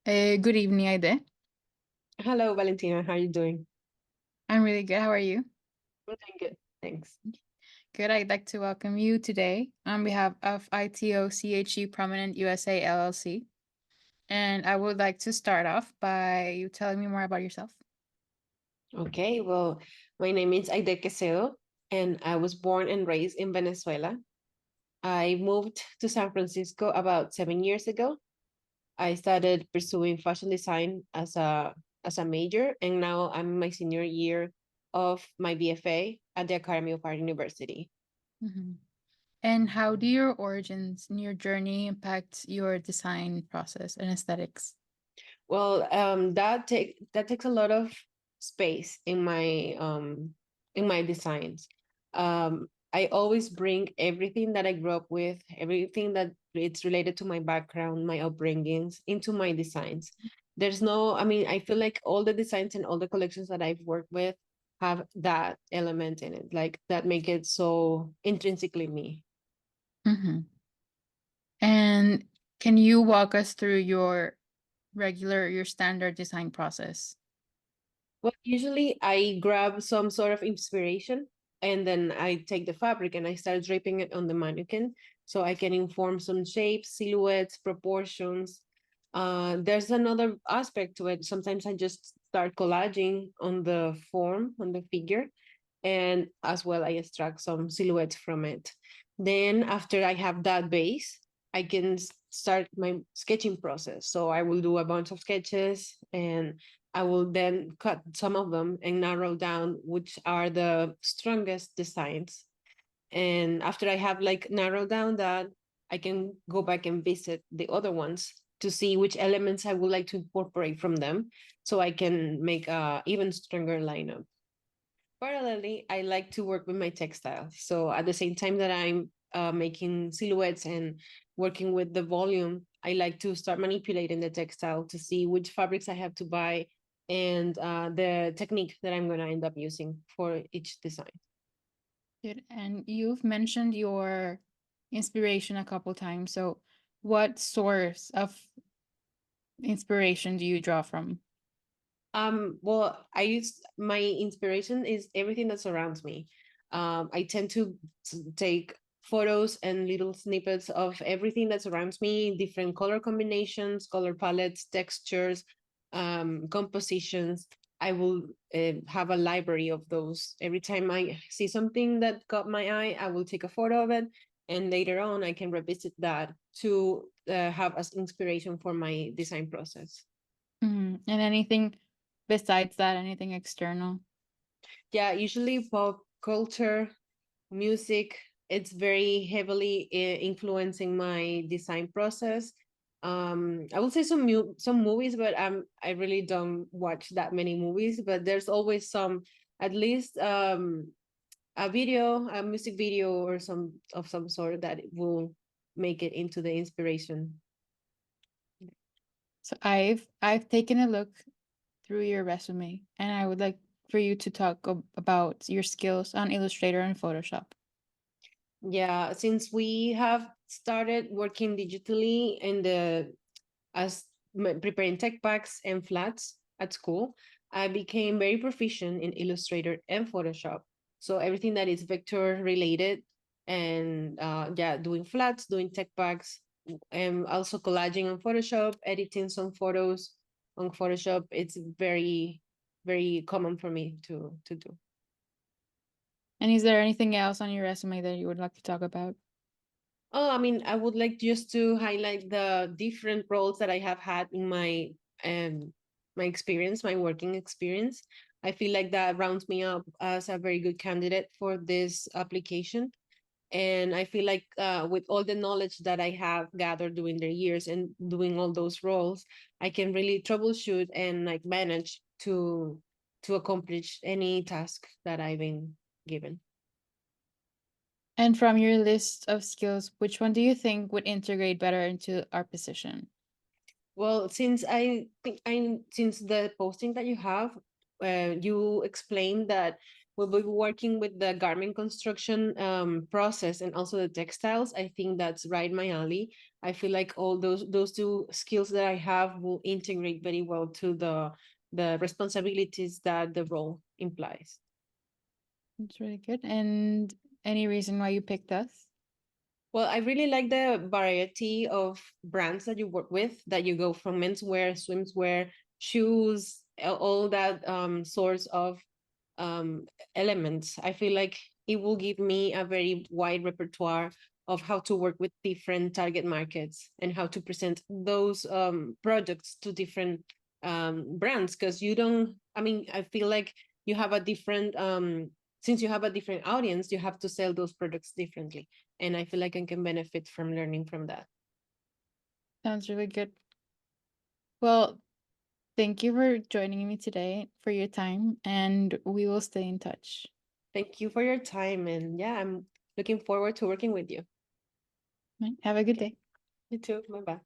Good evening, Haydee. Hello, Valentina. How are you doing? I'm really good. How are you? I'm doing good. Thanks. Good. I'd like to welcome you today on behalf of ITO Prominent USA LLC. And I would like to start off by you telling me more about yourself. Okay, well, my name is Haydee and I was born and raised in Venezuela. I moved to San Francisco about 7 years ago. I started pursuing fashion design as a major, and now I'm in my senior year of my BFA at the Academy of Art University. Mhm. And how do your origins and your journey impact your design process and aesthetics? Well, that takes a lot of space in my designs. I always bring everything that I grew up with, everything that it's related to my background, my upbringings, into my designs. There's no, I mean, I feel like all the designs and all the collections that I've worked with have that element in it, like that make it so intrinsically me. Hmm. And can you walk us through your standard design process? Well, usually I grab some sort of inspiration and then I take the fabric and I start draping it on the mannequin so I can inform some shapes, silhouettes, proportions. There's another aspect to it. Sometimes I just start collaging on the form, on the figure, and as well I extract some silhouettes from it. Then after I have that base, I can start my sketching process. So I will do a bunch of sketches and I will then cut some of them and narrow down which are the strongest designs. And after I have like narrowed down that, I can go back and visit the other ones to see which elements I would like to incorporate from them so I can make a even stronger lineup. Parallelly, I like to work with my textiles. So at the same time that I'm making silhouettes and working with the volume, I like to start manipulating the textile to see which fabrics I have to buy and the technique that I'm going to end up using for each design. Good. And you've mentioned your inspiration a couple times. So, what source of inspiration do you draw from? Well, I use my inspiration is everything that surrounds me. I tend to take photos and little snippets of everything that surrounds me, different color combinations, color palettes, textures, compositions. I will have a library of those. Every time I see something that caught my eye, I will take a photo of it, and later on, I can revisit that to have as inspiration for my design process. And anything besides that, anything external? Yeah, usually pop culture, music, it's very heavily influencing my design process. I would say some movies, but I really don't watch that many movies. But there's always some, at least a video, a music video, or some sort that will make it into the inspiration. So I've taken a look through your resume, and I would like for you to talk about your skills on Illustrator and Photoshop. Yeah, since we have started working digitally in the as preparing tech packs and flats at school, I became very proficient in Illustrator and Photoshop. So everything that is vector related and yeah, doing flats, doing tech packs, and also collaging on Photoshop, editing some photos on Photoshop. It's very common for me to do. And is there anything else on your resume that you would like to talk about? Oh, I mean, I would like just to highlight the different roles that I have had in um my experience, my working experience. I feel like that rounds me up as a very good candidate for this application. And I feel like with all the knowledge that I have gathered during the years and doing all those roles, I can really troubleshoot and like manage to accomplish any task that I've been given. And from your list of skills, which one do you think would integrate better into our position? Well, since I think I since the posting that you have, you explained that we'll be working with the garment construction process and also the textiles. I think that's right my alley. I feel like all those two skills that I have will integrate very well to the responsibilities that the role implies. It's really good. And any reason why you picked us? Well, I really like the variety of brands that you work with, that you go from menswear, swimwear, shoes, all that sorts of um, elements. I feel like it will give me a very wide repertoire of how to work with different target markets and how to present those products to different brands. Because you don't, I mean, I feel like you have a different, since you have a different audience, you have to sell those products differently. And I feel like I can benefit from learning from that. Sounds really good. Well, thank you for joining me today, for your time, and we will stay in touch. Thank you for your time. And yeah, I'm looking forward to working with you. Right, have a good Okay. day. You too. Bye bye.